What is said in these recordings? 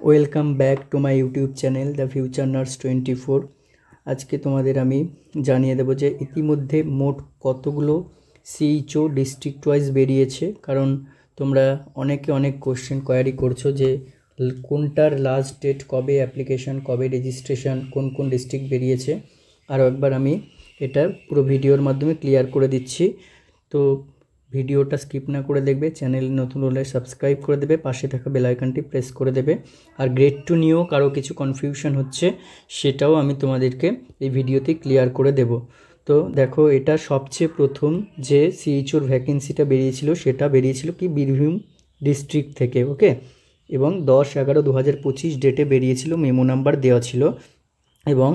Welcome back to my YouTube channel the future nurse 24। আজকে তোমাদের আমি জানিয়ে দেবো যে ইতিমধ্যে মোট কতগুলো সিএইচও ডিস্ট্রিক্ট ওয়াইজ বেরিয়েছে, কারণ তোমরা অনেকে অনেক কোশ্চেন কোয়ারি করছো যে কোনটার লাস্ট ডেট কবে, অ্যাপ্লিকেশন কবে, রেজিস্ট্রেশন কোন কোন ডিস্ট্রিক্ট বেরিয়েছে। আরও একবার আমি এটা পুরো ভিডিওর মাধ্যমে ক্লিয়ার করে দিচ্ছি। তো ভিডিওটা স্কিপ না করে দেখবে, চ্যানেল নতুন হলে সাবস্ক্রাইব করে দেবে, পাশে থাকা বেল আইকনটি প্রেস করে দেবে। আর গ্রেড 2 নিয়েও কারো কিছু কনফিউশন হচ্ছে সেটাও আমি তোমাদেরকে এই ভিডিওতে ক্লিয়ার করে দেব। তো দেখো, এটা সবচেয়ে প্রথম যে সিএইচওর ভ্যাকেন্সিটা বেরিয়েছিল সেটা বেরিয়েছিল কি বীরভূম ডিস্ট্রিক্ট থেকে, ওকে। এবং 10/11/2025 ডেটে বেরিয়েছিল, মেমো নাম্বার দেওয়া ছিল। এবং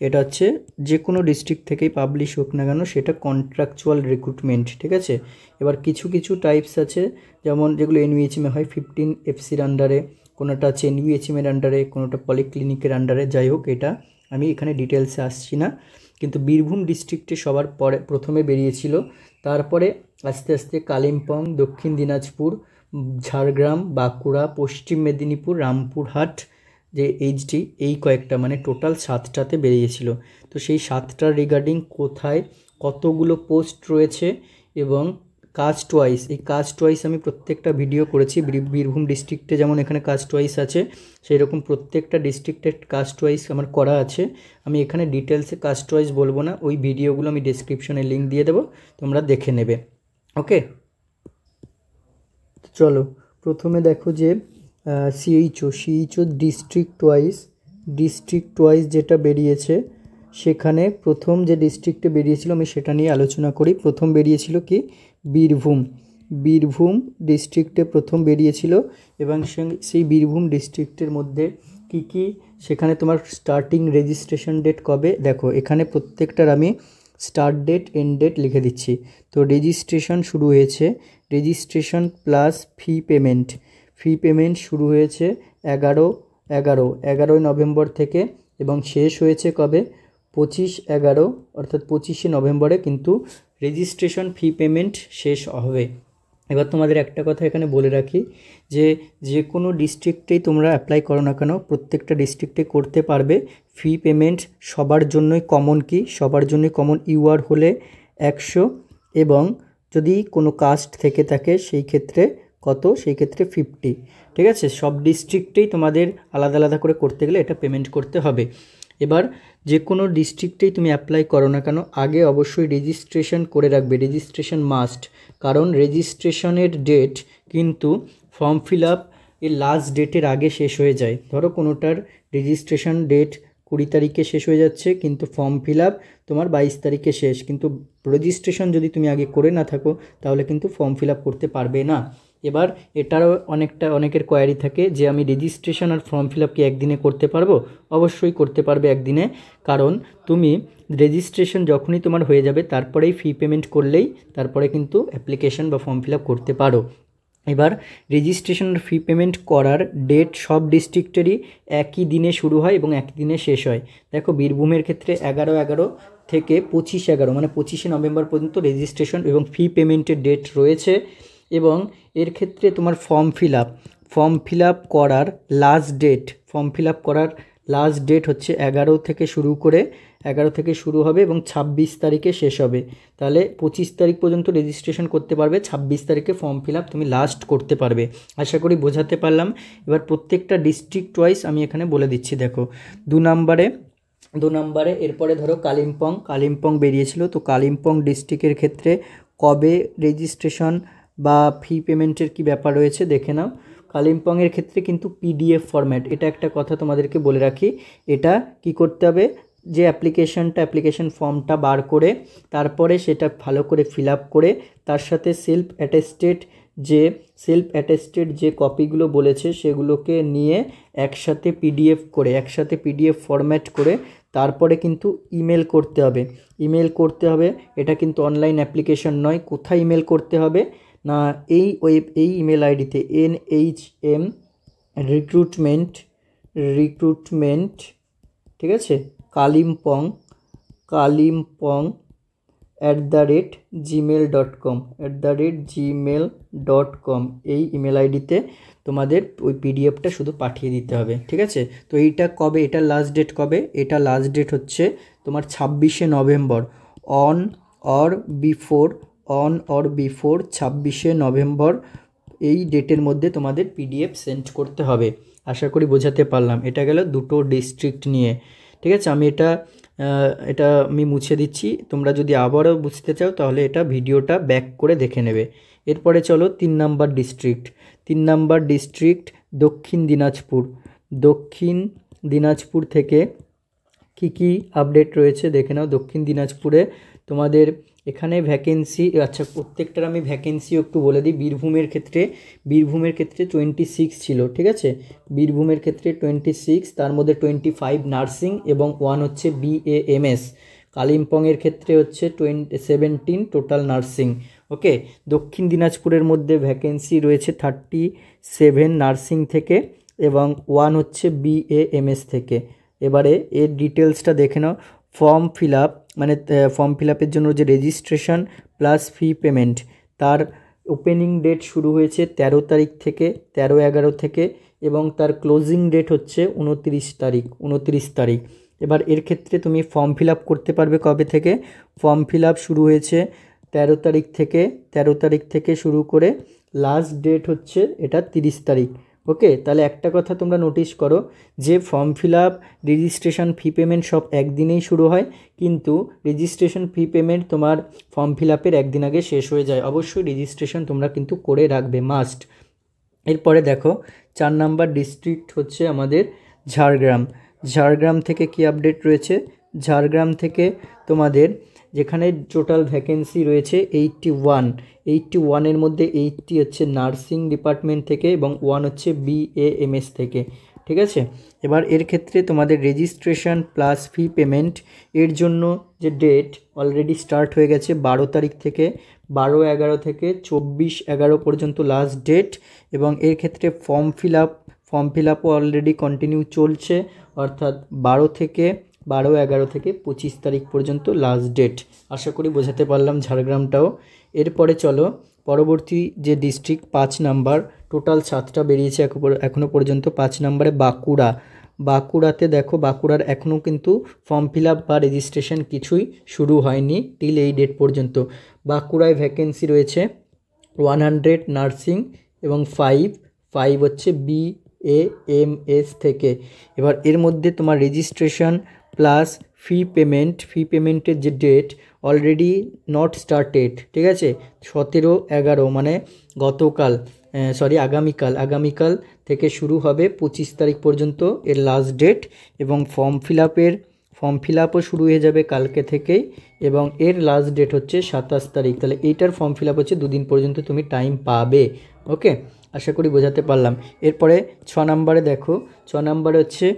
এটা হচ্ছে যে কোনো ডিস্ট্রিক্ট থেকেই পাবলিশ হোক না কেন, সেটা কন্ট্রাকচুয়াল রিক্রুটমেন্ট, ঠিক আছে। এবার কিছু কিছু টাইপস আছে, যেমন যেগুলো এনইউএইচএমে হয় 15 এফসির আন্ডারে, কোনোটা আছে এনইউএইচএমের আন্ডারে, কোনোটা পলিক্লিনিকের আন্ডারে। যাই হোক, এটা আমি এখানে ডিটেলসে আসছি না, কিন্তু বীরভূম ডিস্ট্রিক্টে সবার পরে প্রথমে বেরিয়েছিল। তারপরে আস্তে আস্তে কালিম্পং, দক্ষিণ দিনাজপুর, ঝাড়গ্রাম, বাঁকুড়া, পশ্চিম মেদিনীপুর, রামপুরহাট, যে এইচডি, এই কয়েকটা মানে টোটাল 7টাতে বেরিয়েছিল। তো সেই 7টার রিগার্ডিং কোথায় কতগুলো পোস্ট রয়েছে এবং কাস্ট ওয়াইজ, এই কাস্ট ওয়াইজ আমি প্রত্যেকটা ভিডিও করেছি। বীরভূম ডিস্ট্রিক্টে যেমন এখানে কাস্ট ওয়াইজ আছে, সেই রকম প্রত্যেকটা ডিস্ট্রিক্টের কাস্ট ওয়াইজ আমার করা আছে। আমি এখানে ডিটেলসে কাস্ট ওয়াইজ বলবো না, ওই ভিডিওগুলো আমি ডেসক্রিপশনে লিঙ্ক দিয়ে দেবো, তোমরা দেখে নেবে, ওকে। চলো প্রথমে দেখো যে সিএইচও ডিস্ট্রিক্ট ওয়াইজ যেটা বেরিয়েছে, সেখানে প্রথম যে ডিস্ট্রিক্টে বেরিয়েছিল আমি সেটা নিয়ে আলোচনা করি। প্রথম বেরিয়েছিল কি বীরভূম ডিস্ট্রিক্টে প্রথম বেরিয়েছিল। এবং সেই বীরভূম ডিস্ট্রিক্টের মধ্যে কি সেখানে তোমার স্টার্টিং রেজিস্ট্রেশন ডেট কবে, দেখো এখানে প্রত্যেকটার আমি স্টার্ট ডেট এন্ড ডেট লিখে দিচ্ছি। তো রেজিস্ট্রেশন শুরু হয়েছে, রেজিস্ট্রেশন প্লাস ফি পেমেন্ট শুরু হয়েছে 11 নভেম্বর থেকে, এবং শেষ হয়েছে কবে, 25/11 অর্থাৎ 25শে নভেম্বরে কিন্তু রেজিস্ট্রেশন ফি পেমেন্ট শেষ হবে। এবার তোমাদের একটা কথা এখানে বলে রাখি যে কোনো ডিস্ট্রিক্টেই তোমরা অ্যাপ্লাই করো না কেন, প্রত্যেকটা ডিস্ট্রিক্টে করতে পারবে। ফি পেমেন্ট সবার জন্যই কমন, সবার জন্যই কমন। ইউআর হলে 100, এবং যদি কোনো কাস্ট থেকে থাকে সেই ক্ষেত্রে সেই ক্ষেত্রে 50, ঠিক আছে। সব ডিস্ট্রিক্টেই তোমাদের আলাদা আলাদা করে করতে গেলে এটা পেমেন্ট করতে হবে। এবার যে কোনো ডিস্ট্রিক্টেই তুমি অ্যাপ্লাই করো না কেন, আগে অবশ্যই রেজিস্ট্রেশন করে রাখবে, রেজিস্ট্রেশন মাস্ট। কারণ রেজিস্ট্রেশনের ডেট কিন্তু ফর্ম ফিল আপ এর লাস্ট ডেটের আগে শেষ হয়ে যায়। ধরো কোনোটার রেজিস্ট্রেশন ডেট 20 তারিখে শেষ হয়ে যাচ্ছে, কিন্তু ফর্ম ফিল আপ তোমার 22 তারিখে শেষ, কিন্তু রেজিস্ট্রেশন যদি তুমি আগে করে না থাকো তাহলে কিন্তু ফর্ম ফিল আপ করতে পারবে না। এবার এটারও অনেকের কোয়ারি থাকে যে আমি রেজিস্ট্রেশন আর ফর্ম ফিল আপ কি একদিনে করতে পারবো? অবশ্যই করতে পারবে একদিনে, কারণ তুমি রেজিস্ট্রেশন যখনই তোমার হয়ে যাবে তারপরেই ফি পেমেন্ট করলেই তারপরে কিন্তু অ্যাপ্লিকেশন বা ফর্ম ফিল আপ করতে পারো। এবার রেজিস্ট্রেশন আর ফি পেমেন্ট করার ডেট সব ডিস্ট্রিক্টেরই একই দিনে শুরু হয় এবং একই দিনে শেষ হয়। দেখো বীরভূমের ক্ষেত্রে 11/11 থেকে 25/11 মানে 25শে নভেম্বর পর্যন্ত রেজিস্ট্রেশন এবং ফি পেমেন্টের ডেট রয়েছে। এবং এর ক্ষেত্রে তোমার ফর্ম ফিল আপ করার লাস্ট ডেট হচ্ছে 11 থেকে শুরু হবে এবং 26 তারিখে শেষ হবে। তাহলে 25 তারিখ পর্যন্ত রেজিস্ট্রেশন করতে পারবে, 26 তারিখে ফর্ম ফিল আপ তুমি লাস্ট করতে পারবে। আশা করি বোঝাতে পারলাম। এবার প্রত্যেকটা ডিস্ট্রিক্ট ওয়াইজ আমি এখানে বলে দিচ্ছি। দেখো 2 নম্বরে এরপরে ধরো কালিম্পং বেরিয়েছিল। তো কালিম্পং ডিস্ট্রিক্টের ক্ষেত্রে কবে রেজিস্ট্রেশন বা ফি পেমেন্টের কি ব্যাপার রয়েছে দেখে নাও। কালিম্পংয়ের ক্ষেত্রে কিন্তু পিডিএফ ফরম্যাট, এটা একটা কথা তোমাদেরকে বলে রাখি। এটা কি করতে হবে, যে অ্যাপ্লিকেশন ফর্মটা বার করে তারপরে সেটা ভালো করে ফিল আপ করে তার সাথে সেলফ অ্যাটেস্টেড যে কপিগুলো বলেছে সেগুলোকে নিয়ে একসাথে পিডিএফ ফরম্যাট করে তারপরে কিন্তু ইমেল করতে হবে। এটা কিন্তু অনলাইন অ্যাপ্লিকেশন নয়। কোথায় ইমেল করতে হবে না, এই ইমেল আইডিতে NHM রিক্রুটমেন্ট, ঠিক আছে, কালিম্পং @gmail.com এই ইমেল আইডিতে তোমাদের ওই পিডিএফটা শুধু পাঠিয়ে দিতে হবে, ঠিক আছে। তো এইটা কবে, এটা লাস্ট ডেট কবে, এটা লাস্ট ডেট হচ্ছে তোমার 26শে নভেম্বর, অন অর বিফোর 26শে নভেম্বর এই ডেটের মধ্যে তোমাদের পিডিএফ সেন্ড করতে হবে। আশা করি বোঝাতে পারলাম। এটা গেল দুটো ডিস্ট্রিক্ট নিয়ে, ঠিক আছে। আমি এটা আমি মুছে দিচ্ছি, তোমরা যদি আবারও বুঝতে চাও তাহলে এটা ভিডিওটা ব্যাক করে দেখে নেবে। এরপরে চলো 3 নাম্বার ডিস্ট্রিক্ট দক্ষিণ দিনাজপুর থেকে কি আপডেট রয়েছে দেখে নাও। দক্ষিণ দিনাজপুরে তোমাদের এখানে ভ্যাকেন্সি, আচ্ছা প্রত্যেকটার আমি ভ্যাকেন্সি একটু বলে দিই। বীরভূমের ক্ষেত্রে 26 ছিল, ঠিক আছে। বীরভূমের ক্ষেত্রে 26, তার মধ্যে 25 নার্সিং এবং 1 হচ্ছে BAMS। কালিম্পংয়ের ক্ষেত্রে হচ্ছে 17 টোটাল নার্সিং। ওকে, দক্ষিণ দিনাজপুরের মধ্যে ভ্যাকেন্সি রয়েছে 37 নার্সিং থেকে এবং 1 হচ্ছে BAMS থেকে। এবারে এর ডিটেলসটা দেখে নাও। ফর্ম ফিল আপের জন্য যে রেজিস্ট্রেশন প্লাস ফি পেমেন্ট, তার ওপেনিং ডেট শুরু হয়েছে 13 তারিখ থেকে, 13/11 থেকে, এবং তার ক্লোজিং ডেট হচ্ছে 29 তারিখ। এবার এর ক্ষেত্রে তুমি ফর্ম ফিল আপ করতে পারবে কবে থেকে? ফর্ম ফিল আপ শুরু হয়েছে 13 তারিখ থেকে শুরু করে লাস্ট ডেট হচ্ছে এটা 30 তারিখ। ওকে, তাহলে একটা কথা তোমরা নোটিশ করো যে form fill up, registration, fee payment সব একদিনেই শুরু হয়, কিন্তু রেজিস্ট্রেশন ফি পেমেন্ট তোমার ফর্ম ফিল আপের একদিন আগে শেষ হয়ে যায়। অবশ্যই রেজিস্ট্রেশন তোমরা কিন্তু করে রাখবে, মাস্ট। এরপরে দেখো 4 নাম্বার ডিস্ট্রিক্ট হচ্ছে আমাদের ঝাড়গ্রাম থেকে কি আপডেট রয়েছে। ঝাড়গ্রাম থেকে তোমাদের যেখানে টোটাল ভ্যাকেন্সি রয়েছে 81 মধ্যে 80 হচ্ছে নার্সিং ডিপার্টমেন্ট থেকে এবং 1 হচ্ছে BAMS থেকে, ঠিক আছে। এবার এর ক্ষেত্রে তোমাদের রেজিস্ট্রেশন প্লাস ফি পেমেন্ট এর জন্য যে ডেট অলরেডি স্টার্ট হয়ে গেছে 12 তারিখ থেকে, 12/11 থেকে 24/11 পর্যন্ত লাস্ট ডেট। এবং এর ক্ষেত্রে ফর্ম ফিল আপও অলরেডি কন্টিনিউ চলছে, অর্থাৎ 12/11 থেকে 25 তারিখ পর্যন্ত লাস্ট ডেট। আশা করি বোঝাতে পারলাম ঝাড়গ্রামটাও। এরপরে চলো পরবর্তী যে ডিস্ট্রিক্ট 5 নাম্বার, টোটাল 7টা বেরিয়েছে এখনও পর্যন্ত। 5 নাম্বারে বাঁকুড়াতে দেখো, বাঁকুড়ার এখনও কিন্তু ফর্ম ফিল আপ বা রেজিস্ট্রেশন কিছুই শুরু হয়নি টিল এই ডেট পর্যন্ত। বাঁকুড়ায় ভ্যাকেন্সি রয়েছে 100 নার্সিং এবং 5 হচ্ছে BAMS থেকে। এবার এর মধ্যে তোমার রেজিস্ট্রেশন প্লাস ফি পেমেন্টের যে ডেট অলরেডি নট স্টার্টেড, ঠিক আছে। 17/11 মানে আগামীকাল থেকে শুরু হবে 25 তারিখ পর্যন্ত এর লাস্ট ডেট। এবং ফর্ম ফিল আপও শুরু হয়ে যাবে কালকে থেকেই এবং এর লাস্ট ডেট হচ্ছে 27 তারিখ। তাহলে এইটার ফর্ম ফিল আপ হচ্ছে 2 দিন পর্যন্ত তুমি টাইম পাবে। ওকে, আশা করি বোঝাতে পারলাম। এরপরে 6 নাম্বারে দেখো, 6 নাম্বারে হচ্ছে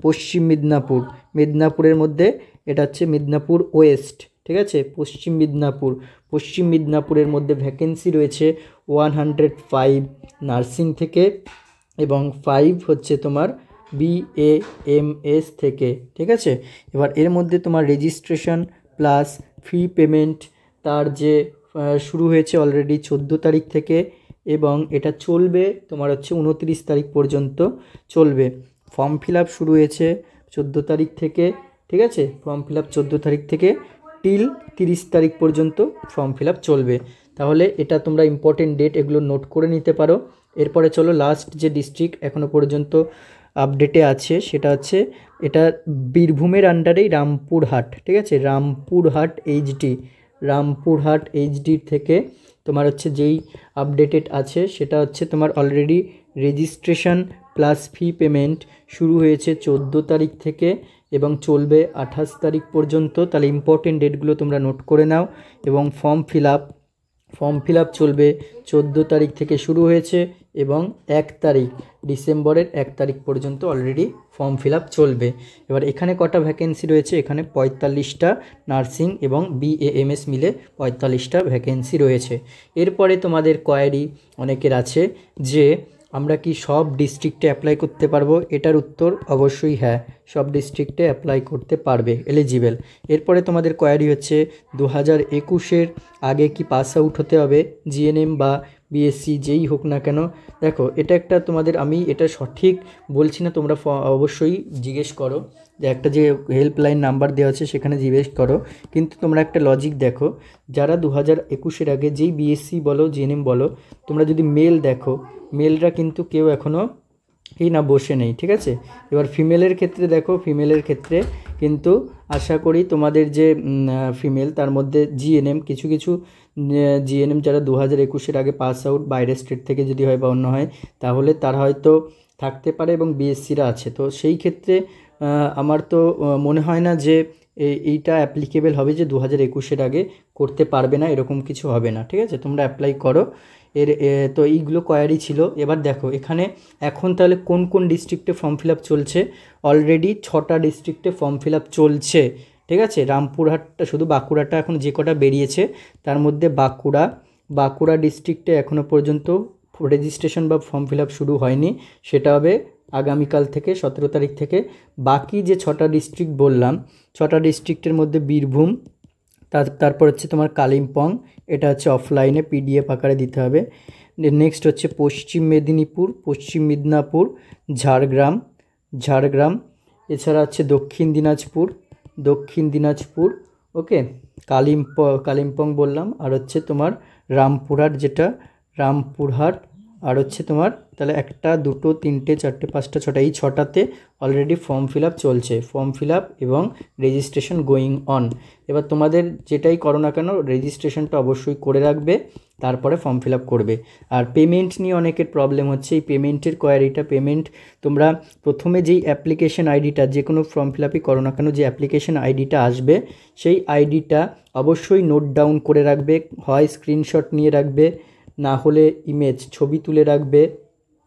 পশ্চিম মিদনাপুরের মধ্যে এটা হচ্ছে মিদনাপুর ওয়েস্ট, ঠিক আছে। পশ্চিম মিদনাপুরের মধ্যে ভ্যাকেন্সি রয়েছে 105 নার্সিং থেকে এবং 5 হচ্ছে তোমার BAMS থেকে, ঠিক আছে। এবার এর মধ্যে তোমার রেজিস্ট্রেশন প্লাস ফি পেমেন্ট তার যে শুরু হয়েছে অলরেডি 14 তারিখ থেকে এবং এটা চলবে তোমার হচ্ছে 29 তারিখ পর্যন্ত চলবে। ফর্ম ফিল আপ শুরু হয়েছে 14 তারিখ থেকে, ঠিক আছে। ফর্ম ফিল আপ 14 তারিখ থেকে টিল 30 তারিখ পর্যন্ত ফর্ম ফিল আপ চলবে। তাহলে এটা তোমরা ইম্পর্টেন্ট ডেট, এগুলো নোট করে নিতে পারো। এরপরে চলো লাস্ট যে ডিস্ট্রিক্ট এখনও পর্যন্ত আপডেটে আছে সেটা হচ্ছে এটা বীরভূমের আন্ডারেই রামপুরহাট, ঠিক আছে। রামপুরহাট এইচডি থেকে তোমার হচ্ছে যেই আপডেটেড আছে সেটা হচ্ছে তোমার already registration plus fee payment শুরু হয়েছে 14 তারিখ থেকে এবং চলবে 28 তারিখ পর্যন্ত। তাহলে ইম্পর্টেন্ট ডেটগুলো তোমরা নোট করে নাও। এবং ফর্ম ফিল আপ চলবে 14 তারিখ থেকে শুরু হয়েছে এবং ডিসেম্বরের 1 তারিখ পর্যন্ত অলরেডি ফর্ম ফিল আপ চলবে। এবার এখানে কটা ভ্যাকেন্সি রয়েছে? এখানে 45টা নার্সিং এবং BAMS মিলে 45টা ভ্যাকেন্সি রয়েছে। এরপরে তোমাদের কোয়ারি অনেকের আছে যে আমরা কি সব ডিস্ট্রিক্টে অ্যাপ্লাই করতে পারবো? এটার উত্তর অবশ্যই হ্যাঁ, সব ডিস্ট্রিক্টে অ্যাপ্লাই করতে পারবে, এলিজিবল। এরপরে তোমাদের কোয়ারি হচ্ছে 2021-এর আগে কি পাস আউট হতে হবে? GNM বা বিএসসি যেই হোক না কেন, দেখো এটা একটা তোমাদের, আমি এটা সঠিক বলছি না, তোমরা অবশ্যই জিজ্ঞেস করো, যে একটা যে হেল্পলাইন নাম্বার দেওয়া আছে সেখানে জিজ্ঞেস করো। কিন্তু তোমরা একটা লজিক দেখো, যারা 2021-এর আগে যেই বিএসসি বলো জিএনএম বলো, তোমরা যদি মেল দেখো, মেলরা কিন্তু কেউ এখনও এই না বসে নেই, ঠিক আছে। এবার ফিমেলের ক্ষেত্রে দেখো, ফিমেলের ক্ষেত্রে কিন্তু আশা করি তোমাদের যে ফিমেল, তার মধ্যে জিএনএম কিছু কিছু জিএনএম যারা 2021-এর আগে পাস আউট বাইরের স্টেট থেকে যদি হয় বা অন্য হয়, তাহলে তারা হয়তো থাকতে পারে এবং বিএসসিরা আছে। তো সেই ক্ষেত্রে আমার তো মনে হয় না যে এইটা অ্যাপ্লিকেবল হবে যে 2021-এর আগে করতে পারবে না, এরকম কিছু হবে না, ঠিক আছে। তোমরা অ্যাপ্লাই করো। তো এইগুলো কোয়ারি ছিল। এবার দেখো এখানে এখন তাহলে কোন কোন ডিস্ট্রিক্টে ফর্ম ফিল আপ চলছে। অলরেডি 6টা ডিস্ট্রিক্টে ফর্ম ফিল আপ চলছে, ঠিক আছে। রামপুরহাটটা, শুধু বাঁকুড়াটা এখন যে কটা বেরিয়েছে তার মধ্যে বাঁকুড়া ডিস্ট্রিক্টে এখনও পর্যন্ত রেজিস্ট্রেশন বা ফর্ম ফিল আপ শুরু হয়নি, সেটা হবে আগামীকাল থেকে 17 তারিখ থেকে। বাকি যে 6টা ডিস্ট্রিক্ট বললাম, 6টা ডিস্ট্রিক্টের মধ্যে বীরভূম, তারপর হচ্ছে তোমার কালিম্পং, এটা হচ্ছে অফলাইনে পিডিএফ আকারে দিতে হবে। নেক্সট হচ্ছে পশ্চিম মেদিনীপুর, পশ্চিম মিদনাপুর, ঝাড়গ্রাম, এছাড়া হচ্ছে দক্ষিণ দিনাজপুর, ওকে। কালিম্পং বললাম, আর হচ্ছে তোমার রামপুরহাট, আর হচ্ছে তোমার তাহলে 1, 2, 3, 4, 5, 6টা, এই 6টাতে অলরেডি ফর্ম ফিল আপ চলছে, ফর্ম ফিল আপ এবং রেজিস্ট্রেশন গোয়িং অন। এবার তোমাদের যেটাই করো না কেন রেজিস্ট্রেশনটা অবশ্যই করে রাখবে, তারপরে ফর্ম ফিল আপ করবে। আর পেমেন্ট নিয়ে অনেকের প্রবলেম হচ্ছে, এই পেমেন্টের কোয়ারিটা, পেমেন্ট তোমরা প্রথমে যেই অ্যাপ্লিকেশন আইডিটা, যে কোনো ফর্ম ফিল আপই করো না কেন, যে অ্যাপ্লিকেশন আইডিটা আসবে সেই আইডিটা অবশ্যই নোট ডাউন করে রাখবে, হয় স্ক্রিনশট নিয়ে রাখবে, না হলে ইমেজ ছবি তুলে রাখবে,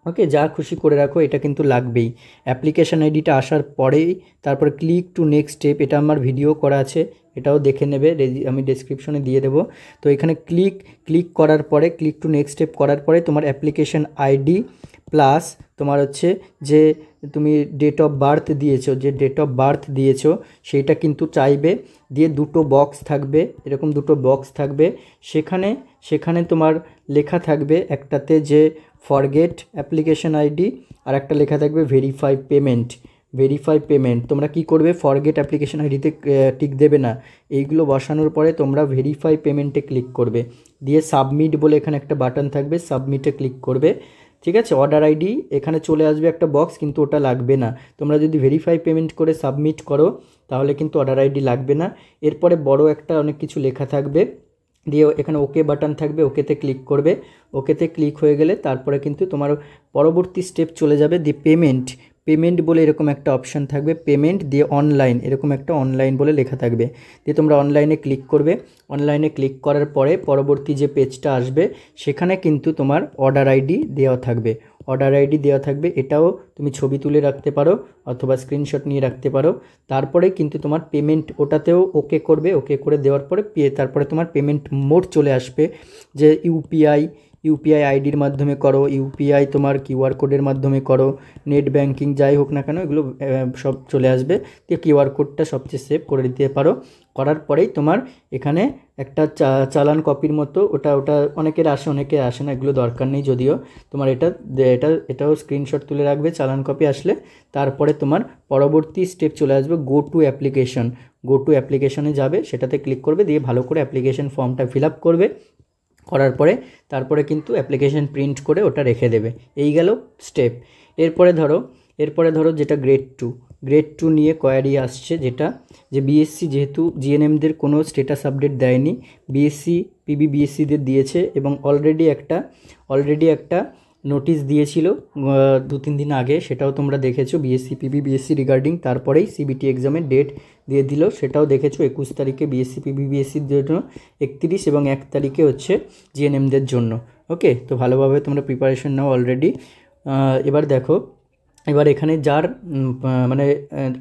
ওকে। যা খুশি করে রাখো, এটা কিন্তু লাগবেই। অ্যাপ্লিকেশান আইডিটা আসার পরেই তারপরে ক্লিক টু নেক্সট স্টেপ, এটা আমার ভিডিও করা আছে, এটাও দেখে নেবে, আমি ডেসক্রিপশনে দিয়ে দেবো। তো এখানে ক্লিক করার পরে, ক্লিক টু নেক্সট স্টেপ করার পরে তোমার অ্যাপ্লিকেশান আইডি প্লাস তোমার হচ্ছে যে তুমি ডেট অফ বার্থ দিয়েছো সেইটা কিন্তু চাইবে, দিয়ে 2টো বক্স থাকবে, এরকম 2টো বক্স থাকবে। সেখানে তোমার লেখা থাকবে, একটাতে যে ফরগেট অ্যাপ্লিকেশন আইডি, আর একটা লেখা থাকবে ভেরিফাই পেমেন্ট। তোমরা কি করবে, ফরগেট অ্যাপ্লিকেশন আইডিতে টিক দেবে না, এইগুলো বসানোর পরে তোমরা ভেরিফাই পেমেন্টে ক্লিক করবে, দিয়ে সাবমিট বলে এখানে একটা বাটন থাকবে, সাবমিটে ক্লিক করবে, ঠিক আছে। অর্ডার আইডি এখানে চলে আসবে একটা বক্স, কিন্তু ওটা লাগবে না। তোমরা যদি ভেরিফাই পেমেন্ট করে সাবমিট করো তাহলে কিন্তু অর্ডার আইডি লাগবে না। এরপরে বড় একটা অনেক কিছু লেখা থাকবে, দিয়ে এখানে ওকে বাটন থাকবে, ওকেতে ক্লিক করবে। ওকেতে ক্লিক হয়ে গেলে তারপরে কিন্তু তোমার পরবর্তী স্টেপ চলে যাবে, দিয়ে পেমেন্ট বলে এরকম একটা অপশান থাকবে, পেমেন্ট দিয়ে অনলাইন, এরকম একটা অনলাইন বলে লেখা থাকবে, দিয়ে তোমরা অনলাইনে ক্লিক করবে। অনলাইনে ক্লিক করার পরে পরবর্তী যে পেজটা আসবে সেখানে কিন্তু তোমার অর্ডার আইডি দেওয়া থাকবে, এটাও তুমি ছবি তুলে রাখতে পারো অথবা স্ক্রিনশট নিয়ে রাখতে পারো। তারপরে কিন্তু তোমার পেমেন্ট, ওটাতেও ওকে করবে, ওকে করে দেওয়ার পরে তারপরে তোমার পেমেন্ট মোড চলে আসবে, যে ইউপিআই আইডির মাধ্যমে করো, ইউপিআই তোমার কিউআর কোডের মাধ্যমে করো, নেট ব্যাঙ্কিং, যাই হোক না কেন এগুলো সব চলে আসবে। তো কিউআর কোডটা সবচেয়ে সেভ করে দিতে পারো। করার পরেই তোমার এখানে একটা চালান কপির মতো, ওটা অনেকের আসে অনেকের আসে না, এগুলো দরকার নেই যদিও। তোমার এটাও স্ক্রিনশট তুলে রাখবে চালান কপি আসলে। তারপরে তোমার পরবর্তী স্টেপ চলে আসবে, গো টু অ্যাপ্লিকেশনে যাবে, সেটাতে ক্লিক করবে, দিয়ে ভালো করে অ্যাপ্লিকেশন ফর্মটা ফিল আপ করবে। করার পরে তারপরে কিন্তু অ্যাপ্লিকেশন প্রিন্ট করে ওটা রেখে দেবে। এই গেল স্টেপ। এরপরে ধরো যেটা গ্রেড টু নিয়ে কোয়ারি আসছে, যে বিএসসি, যেহেতু জিএনএমদের কোনো স্ট্যাটাস আপডেট দেয়নি, বিএসসিদের দিয়েছে, এবং অলরেডি একটা নোটিশ দিয়েছিল 2-3 দিন আগে, সেটাও তোমরা দেখেছো, বিএসসি রিগার্ডিং। তারপরেই সিবিটি এক্সামের ডেট দিয়ে দিল, সেটাও দেখেছো, 21 তারিখে বিএসসির জন্য, 31 এবং 1 তারিখে হচ্ছে জিএনএমদের জন্য, ওকে। তো ভালোভাবে তোমরা প্রিপারেশন নাও অলরেডি। এবার দেখো, এবার এখানে যার মানে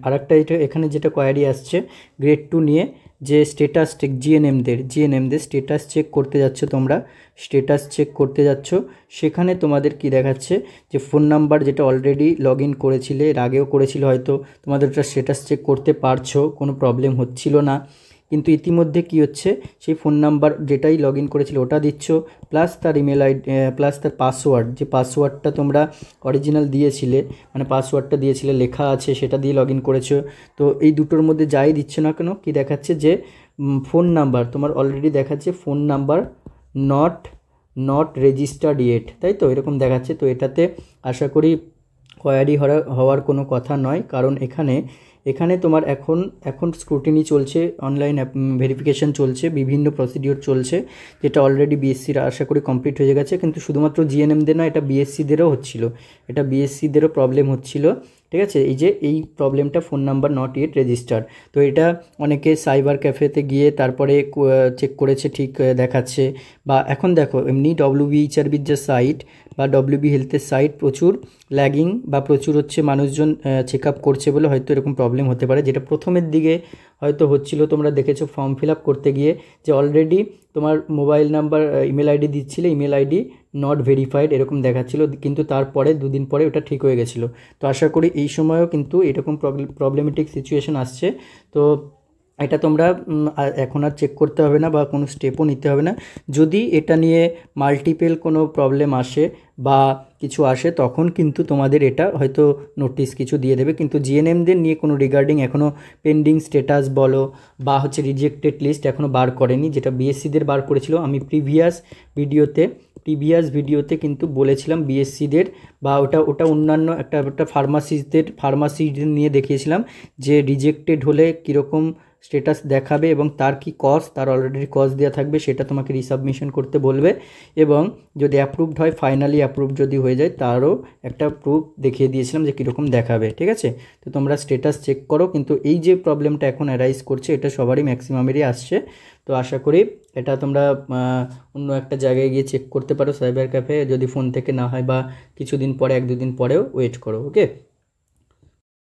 আরেকটা এখানে যেটা কোয়ারি আসছে গ্রেড টু নিয়ে, যে স্ট্যাটাস চেক জিএনএমদের স্ট্যাটাস চেক করতে যাচ্ছ, সেখানে তোমাদের কি দেখাচ্ছে, যে ফোন নাম্বার যেটা অলরেডি লগ ইন করেছিলে, এর আগেও করেছিল হয়তো, তোমাদের ওটা স্ট্যাটাস চেক করতে পারছো, কোনো প্রবলেম হচ্ছিল না। কিন্তু ইতিমধ্যে কি হচ্ছে, সেই ফোন নাম্বার যেটাই লগ ইন করেছিল ওটা দিচ্ছ, প্লাস তার ইমেল আইডি, প্লাস তার পাসওয়ার্ড, যে পাসওয়ার্ডটা তোমরা অরিজিনাল দিয়েছিলে, মানে পাসওয়ার্ডটা দিয়েছিলে লেখা আছে, সেটা দিয়ে লগ ইন করেছো। তো এই দুটোর মধ্যে যাই দিচ্ছ না কেন, কি দেখাচ্ছে যে ফোন নাম্বার তোমার অলরেডি দেখাচ্ছে phone number not registered yet, তাই তো এরকম দেখাচ্ছে। তো এটাতে আশা করি কোয়ারি হওয়ার কোনো কথা নয়, কারণ এখানে তোমার এখন স্ক্রুটিনি চলছে, অনলাইন ভেরিফিকেশান চলছে, বিভিন্ন প্রসিডিওর চলছে, যেটা অলরেডি বিএসসির আশা করি কমপ্লিট হয়ে গেছে। কিন্তু শুধুমাত্র জিএনএমদের নয়, এটা বিএসসিদেরও হচ্ছিলো, এটা বিএসসিদেরও প্রবলেম হচ্ছিল, ঠিক আছে। এই প্রবলেমটা phone number not yet registered. তো এটা অনেকে সাইবার ক্যাফেতে গিয়ে তারপরে চেক করেছে, ঠিক দেখাচ্ছে। বা এখন দেখো এমনি WBHRBর যে সাইট বা WB হেলথের সাইট প্রচুর ল্যাগিং বা প্রচুর হচ্ছে মানুষজন চেক আপ করছে বলে হয়তো এরকম প্রবলেম হতে পারে, যেটা প্রথমের দিকে হয়তো হচ্ছিল। তোমরা দেখেছো ফর্ম ফিল আপ করতে গিয়ে যে অলরেডি তোমার মোবাইল নাম্বার ইমেল আইডি দিচ্ছিলে, ইমেল আইডি নট ভেরিফাইড এরকম দেখাচ্ছিল, কিন্তু তারপরে 2 দিন পরে ওটা ঠিক হয়ে গেছিলো। তো আশা করি এই সময়ও কিন্তু এরকম প্রবলেমেটিক সিচুয়েশান আসছে। তো এটা তোমরা এখন আর চেক করতে হবে না বা কোনো স্টেপও নিতে হবে না। যদি এটা নিয়ে মাল্টিপল কোনো প্রবলেম আসে বা কিছু আসে, তখন কিন্তু তোমাদের এটা হয়তো নোটিশ কিছু দিয়ে দেবে। কিন্তু জিএনএমদের নিয়ে কোনো রিগার্ডিং এখনও পেন্ডিং স্ট্যাটাস বলো বা হচ্ছে রিজেক্টেড লিস্ট এখনও বার করেনি, যেটা বিএসসিদের বার করেছিল। আমি প্রিভিয়াস ভিডিওতে কিন্তু বলেছিলাম বিএসসিদের বা ওটা অন্যান্য একটা ফার্মাসিদের নিয়ে দেখিয়েছিলাম যে রিজেক্টেড হলে কীরকম স্ট্যাটাস দেখাবে এবং তার কি কজ, তার অলরেডি কজ দেওয়া থাকবে, সেটা তোমাকে রিসাবমিশন করতে বলবে। এবং যদি অ্যাপ্রুভড হয়, ফাইনালি অ্যাপ্রুভড যদি হয়ে যায়, তারও একটা প্রুফ দেখিয়ে দিয়েছিলাম যে কীরকম দেখাবে, ঠিক আছে। তো তোমরা স্ট্যাটাস চেক করো। কিন্তু এই যে প্রবলেমটা এখন অ্যারাইজ করছে, এটা সবারই ম্যাক্সিমামেরই আসছে। তো আশা করি এটা তোমরা অন্য একটা জায়গায় গিয়ে চেক করতে পারো, সাইবার ক্যাফে, যদি ফোন থেকে না হয় বা কিছুদিন পরে 1-2 দিন পরেও ওয়েট করো, ওকে।